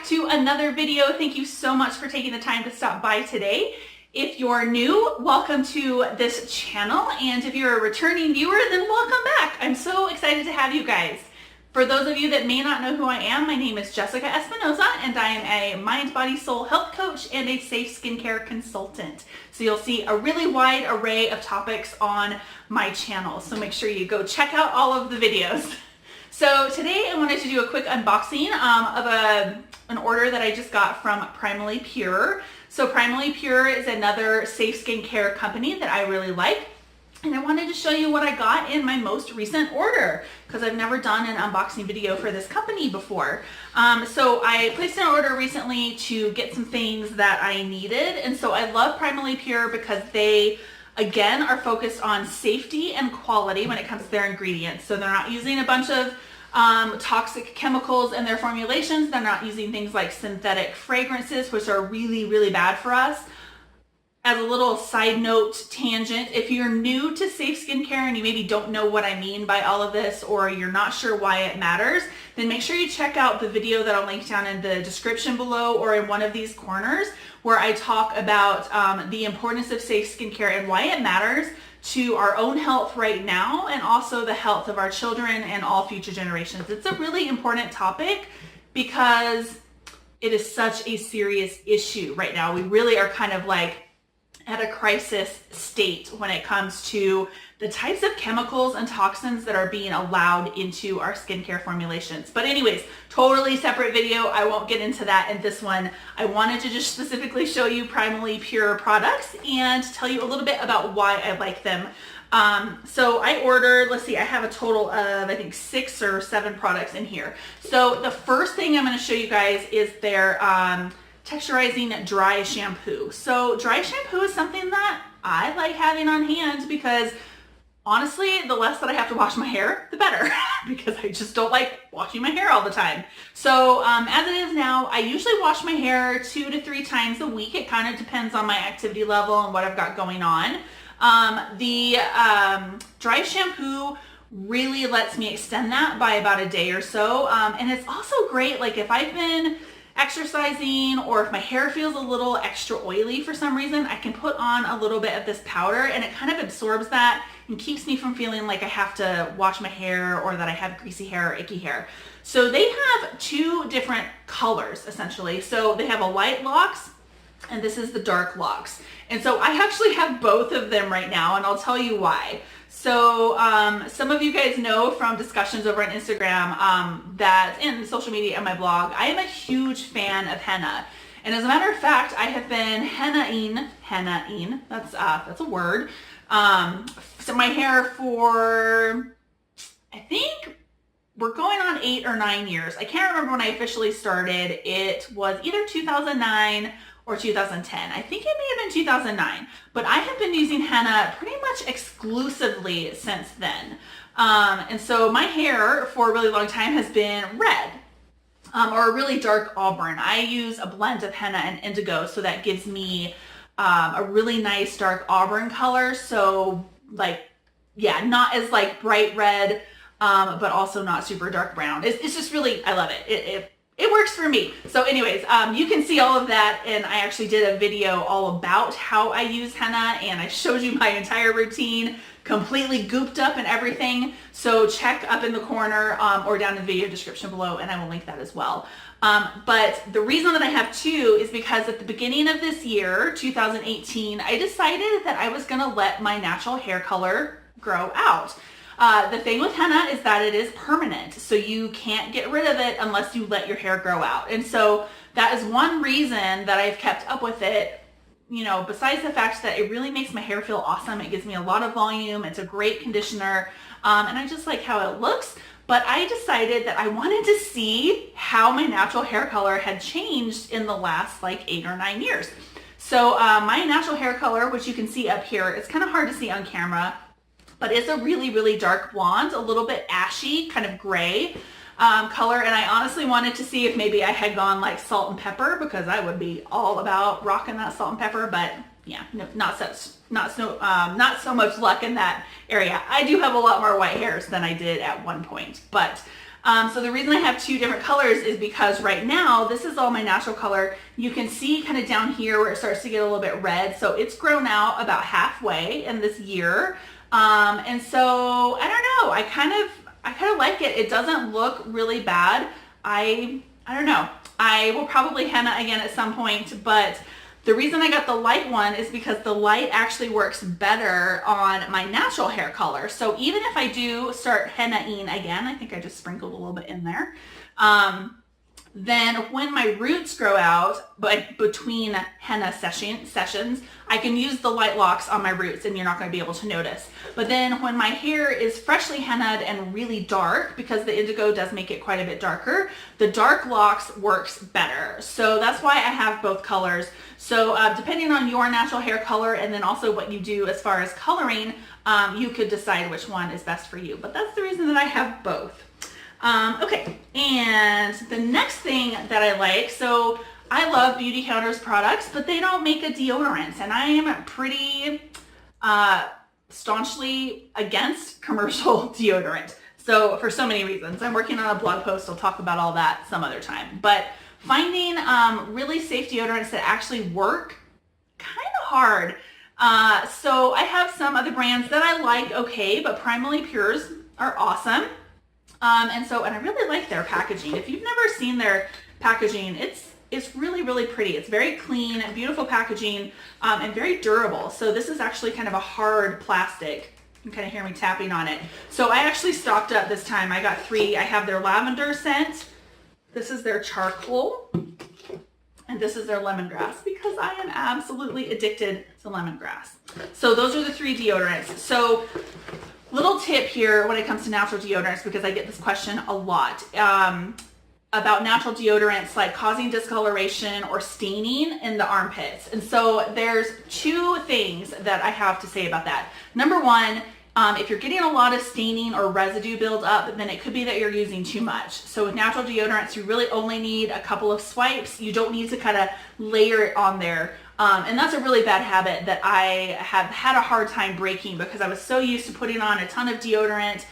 back to another video. Thank you so much for taking the time to stop by today. If you're new, welcome to this channel, and if you're a returning viewer, then welcome back. I'm so excited to have you guys. For those of you that may not know who I am, my name is Jessica Espinoza, and I am a mind, body, soul health coach and a safe skincare consultant. So you'll see a really wide array of topics on my channel, so make sure you go check out all of the videos. So today I wanted to do a quick unboxing of an order that I just got from Primally Pure. So Primally Pure is another safe skincare company that I really like. And I wanted to show you what I got in my most recent order because I've never done an unboxing video for this company before. So I placed an order recently to get some things that I needed. And so I love Primally Pure because they, again, are focused on safety and quality when it comes to their ingredients. So they're not using a bunch of toxic chemicals in their formulations. They're not using things like synthetic fragrances, which are really, really bad for us. As a little side note tangent, if you're new to safe skincare and you maybe don't know what I mean by all of this, or you're not sure why it matters, then make sure you check out the video that I'll link down in the description below or in one of these corners where I talk about the importance of safe skincare and why it matters to our own health right now and also the health of our children and all future generations. It's a really important topic because it is such a serious issue right now. We really are kind of like at a crisis state when it comes to the types of chemicals and toxins that are being allowed into our skincare formulations. But anyways, totally separate video. I won't get into that in this one. I wanted to just specifically show you Primally Pure products and tell you a little bit about why I like them. So I ordered, let's see, I have a total of, I think 6 or 7 products in here. So the first thing I'm going to show you guys is their texturizing dry shampoo. So dry shampoo is something that I like having on hand because honestly, the less that I have to wash my hair, the better, because I just don't like washing my hair all the time. So as it is now, I usually wash my hair 2 to 3 times a week. It kind of depends on my activity level and what I've got going on. The dry shampoo really lets me extend that by about a day or so. And it's also great, like if I've been exercising or if my hair feels a little extra oily for some reason, I can put on a little bit of this powder and it kind of absorbs that and keeps me from feeling like I have to wash my hair or that I have greasy hair or icky hair. So they have 2 different colors essentially. So they have a light locks and this is the dark locks. And so I actually have both of them right now and I'll tell you why. So some of you guys know from discussions over on Instagram that in social media and my blog, I am a huge fan of henna. And as a matter of fact, I have been hennaing, that's a word, so my hair for, I think we're going on 8 or 9 years. I can't remember when I officially started. It was either 2009 or 2010. I think it may have been 2009, but I have been using henna pretty much exclusively since then. And so my hair for a really long time has been red or a really dark auburn. I use a blend of henna and indigo, so that gives me a really nice dark auburn color. So like, yeah, not as like bright red, but also not super dark brown. It's just really, I love it. It works for me. So anyways, you can see all of that, and I actually did a video all about how I use henna, and I showed you my entire routine, completely gooped up and everything. So check up in the corner or down in the video description below, and I will link that as well. But the reason that I have 2 is because at the beginning of this year, 2018, I decided that I was gonna let my natural hair color grow out. The thing with henna is that it is permanent, so you can't get rid of it unless you let your hair grow out. And so that is one reason that I've kept up with it, you know, besides the fact that it really makes my hair feel awesome. It gives me a lot of volume. It's a great conditioner, and I just like how it looks. But I decided that I wanted to see how my natural hair color had changed in the last like 8 or 9 years. So my natural hair color, which you can see up here, it's kind of hard to see on camera, but it's a really, really dark blonde, a little bit ashy, kind of gray color. And I honestly wanted to see if maybe I had gone like salt and pepper, because I would be all about rocking that salt and pepper, but yeah, no, not so much luck in that area. I do have a lot more white hairs than I did at one point, but So the reason I have two different colors is because right now, this is all my natural color. You can see kind of down here where it starts to get a little bit red. So it's grown out about halfway in this year. And so I don't know, I kind of like it. It doesn't look really bad. I don't know. I will probably henna again at some point, but the reason I got the light one is because the light actually works better on my natural hair color. So even if I do start henna-ing again, I think I just sprinkled a little bit in there, then when my roots grow out, but between henna sessions, I can use the light locks on my roots and you're not going to be able to notice. But then when my hair is freshly hennaed and really dark, because the indigo does make it quite a bit darker, the dark locks works better. So that's why I have both colors. So depending on your natural hair color and then also what you do as far as coloring, you could decide which one is best for you. But that's the reason that I have both. Okay, and the next thing that I like, so I love Beauty Counter's products, but they don't make a deodorant, and I am pretty staunchly against commercial deodorant. So for so many reasons, I'm working on a blog post. I'll talk about all that some other time. But finding really safe deodorants that actually work, kind of hard. So I have some other brands that I like, okay, but Primally Pures are awesome. And I really like their packaging. If you've never seen their packaging, it's really, really pretty. It's very clean, beautiful packaging, and very durable. So this is actually kind of a hard plastic. You can kind of hear me tapping on it. So I actually stocked up this time. I got 3. I have their lavender scent. This is their charcoal. And this is their lemongrass, because I am absolutely addicted to lemongrass. So those are the 3 deodorants. So little tip here when it comes to natural deodorants, because I get this question a lot about natural deodorants like causing discoloration or staining in the armpits. And so there's 2 things that I have to say about that. Number 1, if you're getting a lot of staining or residue build up, then it could be that you're using too much. So with natural deodorants, you really only need a couple of swipes. You don't need to kind of layer it on there. And that's a really bad habit that I have had a hard time breaking, because I was so used to putting on a ton of deodorant,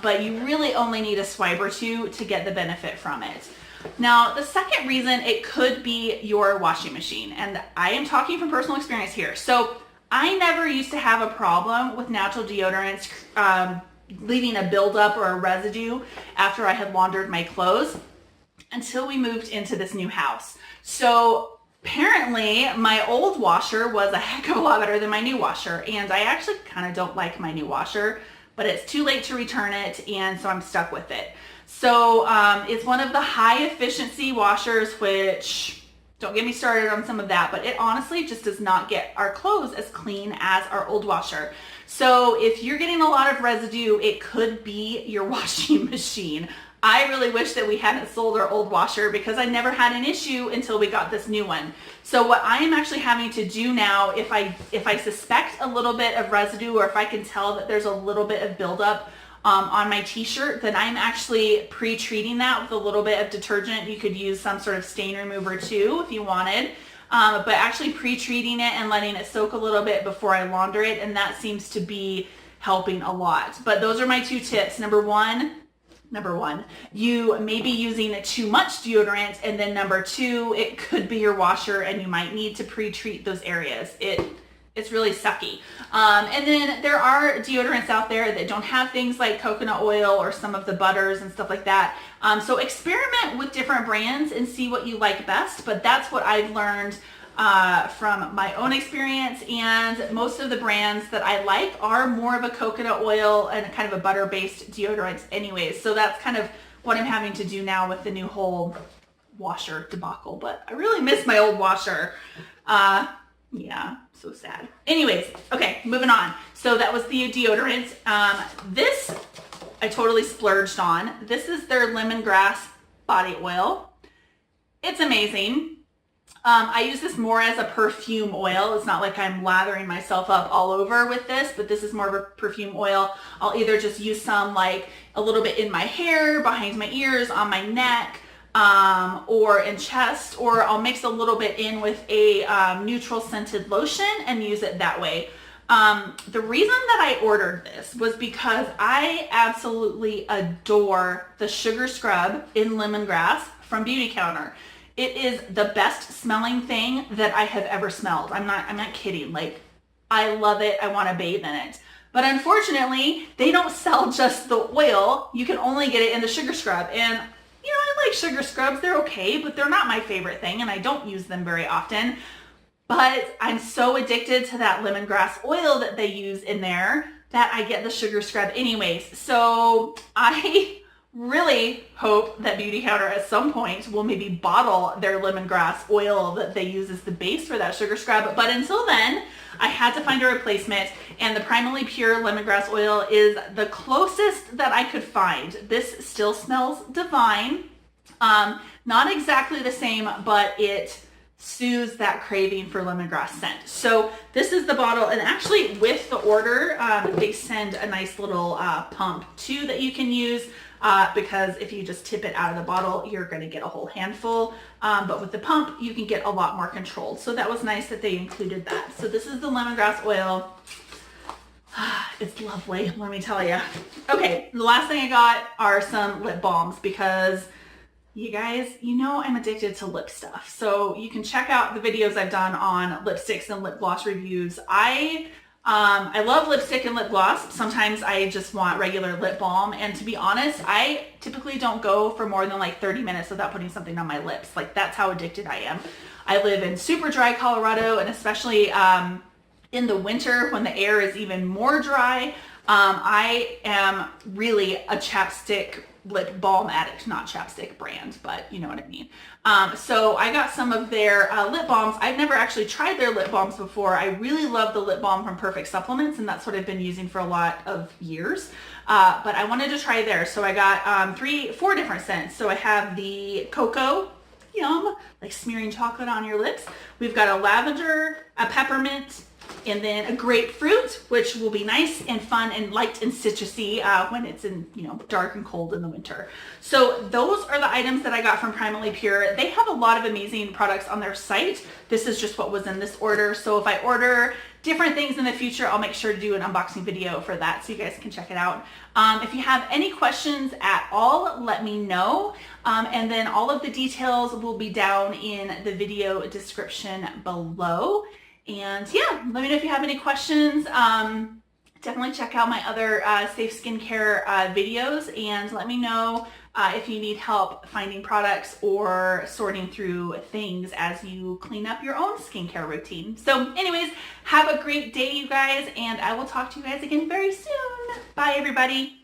but you really only need a swipe or 2 to get the benefit from it. Now, the second reason, it could be your washing machine, and I am talking from personal experience here. So I never used to have a problem with natural deodorants leaving a buildup or a residue after I had laundered my clothes until we moved into this new house. So apparently my old washer was a heck of a lot better than my new washer, and I actually kind of don't like my new washer, but it's too late to return it, and so I'm stuck with it. So it's one of the high efficiency washers, which don't get me started on some of that, but it honestly just does not get our clothes as clean as our old washer. So if you're getting a lot of residue, it could be your washing machine. I really wish that we hadn't sold our old washer, because I never had an issue until we got this new one. So what I am actually having to do now, if I suspect a little bit of residue, or if I can tell that there's a little bit of buildup on my t-shirt, then I'm actually pre-treating that with a little bit of detergent. You could use some sort of stain remover too if you wanted, but actually pre-treating it and letting it soak a little bit before I launder it, and that seems to be helping a lot. But those are my 2 tips. Number one, you may be using too much deodorant, and then number 2, it could be your washer and you might need to pre-treat those areas. It's really sucky. And then there are deodorants out there that don't have things like coconut oil or some of the butters and stuff like that. So experiment with different brands and see what you like best, but that's what I've learned from my own experience, and most of the brands that I like are more of a coconut oil and kind of a butter-based deodorant anyways. So that's kind of what I'm having to do now with the new whole washer debacle, but I really miss my old washer. Yeah, so sad. Anyways, okay, moving on. So that was the deodorant. This I totally splurged on. This is their Lemongrass Body Oil. It's amazing. I use this more as a perfume oil. It's not like I'm lathering myself up all over with this, but this is more of a perfume oil. I'll either just use some like a little bit in my hair, behind my ears, on my neck, or in chest, or I'll mix a little bit in with a neutral scented lotion and use it that way. The reason that I ordered this was because I absolutely adore the sugar scrub in lemongrass from Beauty Counter. It is the best smelling thing that I have ever smelled. I'm not kidding. Like, I love it. I want to bathe in it. But unfortunately, they don't sell just the oil. You can only get it in the sugar scrub. And you know, I like sugar scrubs. They're okay, but they're not my favorite thing, and I don't use them very often. But I'm so addicted to that lemongrass oil that they use in there that I get the sugar scrub anyways. So I really hope that Beauty Counter at some point will maybe bottle their lemongrass oil that they use as the base for that sugar scrub. But until then, I had to find a replacement, and the Primally Pure lemongrass oil is the closest that I could find. This still smells divine. Not exactly the same, but it soothes that craving for lemongrass scent. So this is the bottle, and actually with the order, they send a nice little pump too that you can use, because if you just tip it out of the bottle, you're going to get a whole handful. But with the pump, you can get a lot more controlled. So that was nice that they included that. So this is the lemongrass oil. It's lovely, let me tell you. Okay, the last thing I got are some lip balms, because you guys, you know I'm addicted to lip stuff. So you can check out the videos I've done on lipsticks and lip gloss reviews. I love lipstick and lip gloss. Sometimes I just want regular lip balm. And to be honest, I typically don't go for more than like 30 minutes without putting something on my lips. Like, that's how addicted I am. I live in super dry Colorado, and especially in the winter when the air is even more dry, I am really a chapstick lip balm addict. Not chapstick brand, but you know what I mean. So I got some of their lip balms. I've never actually tried their lip balms before. I really love the lip balm from Perfect Supplements, and that's what I've been using for a lot of years. But I wanted to try theirs. So I got 4 different scents. So I have the cocoa, yum, like smearing chocolate on your lips. We've got a lavender, a peppermint, and then a grapefruit, which will be nice and fun and light and citrusy when it's in, you know, dark and cold in the winter. So those are the items that I got from Primally Pure. They have a lot of amazing products on their site. This is just what was in this order. So if I order different things in the future, I'll make sure to do an unboxing video for that so you guys can check it out. If you have any questions at all, let me know. And then all of the details will be down in the video description below. And yeah, let me know if you have any questions. Definitely check out my other safe skincare videos, and let me know if you need help finding products or sorting through things as you clean up your own skincare routine. So anyways, have a great day, you guys, and I will talk to you guys again very soon. Bye, everybody.